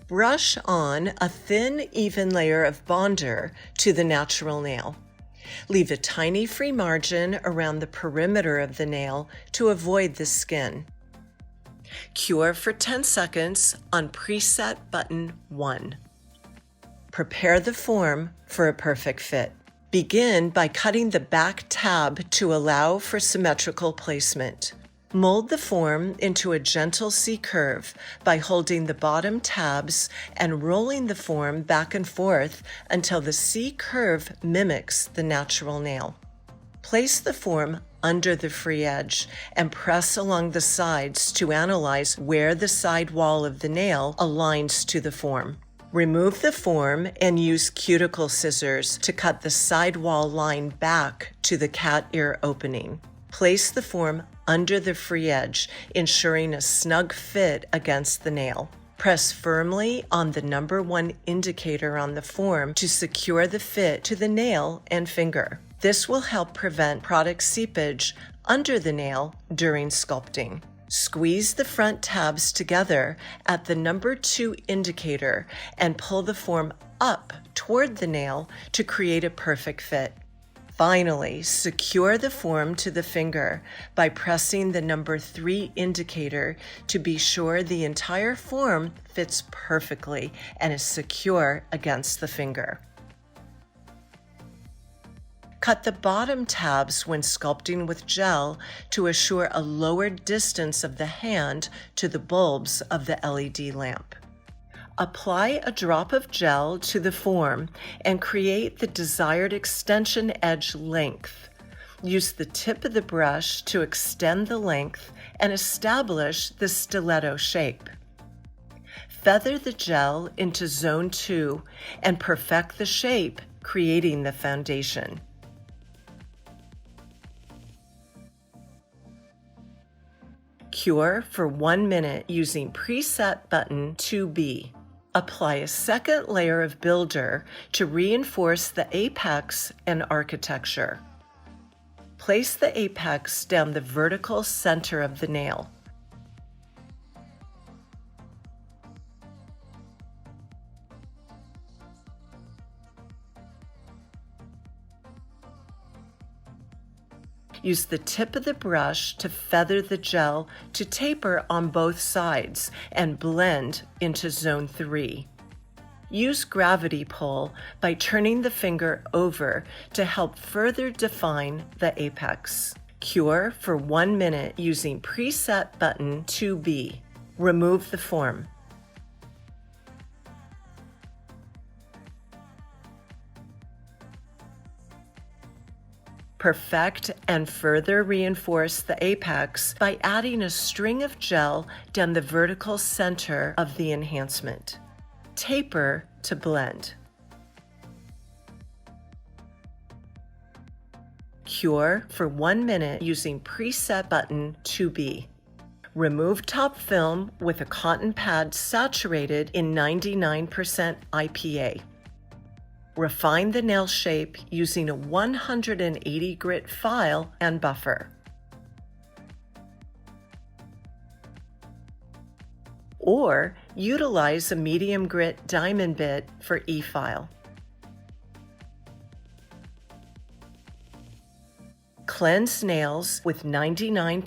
Brush on a thin, even layer of bonder to the natural nail. Leave a tiny free margin around the perimeter of the nail to avoid the skin. Cure for 10 seconds on preset button 1. Prepare the form for a perfect fit. Begin by cutting the back tab to allow for symmetrical placement. Mold the form into a gentle C-curve by holding the bottom tabs and rolling the form back and forth until the C-curve mimics the natural nail. Place the form under the free edge and press along the sides to analyze where the side wall of the nail aligns to the form. Remove the form and use cuticle scissors to cut the side wall line back to the cat ear opening. Place the form under the free edge, ensuring a snug fit against the nail. Press firmly on the number 1 indicator on the form to secure the fit to the nail and finger. This will help prevent product seepage under the nail during sculpting. Squeeze the front tabs together at the number 2 indicator and pull the form up toward the nail to create a perfect fit. Finally, secure the form to the finger by pressing the number 3 indicator to be sure the entire form fits perfectly and is secure against the finger. Cut the bottom tabs when sculpting with gel to assure a lower distance of the hand to the bulbs of the LED lamp. Apply a drop of gel to the form and create the desired extension edge length. Use the tip of the brush to extend the length and establish the stiletto shape. Feather the gel into zone 2 and perfect the shape, creating the foundation. Cure for 1 minute using preset button 2B. Apply a second layer of builder to reinforce the apex and architecture. Place the apex down the vertical center of the nail. Use the tip of the brush to feather the gel to taper on both sides and blend into zone 3. Use gravity pull by turning the finger over to help further define the apex. Cure for 1 minute using preset button 2B. Remove the form. Perfect and further reinforce the apex by adding a string of gel down the vertical center of the enhancement. Taper to blend. Cure for 1 minute using preset button 2B. Remove top film with a cotton pad saturated in 99% IPA. Refine the nail shape using a 180 grit file and buffer. Or utilize a medium grit diamond bit for e-file. Cleanse nails with 99%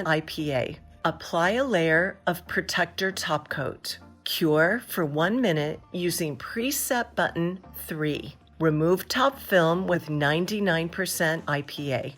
IPA. Apply a layer of protector top coat. Cure for 1 minute using preset button 3. Remove top film with 99% IPA.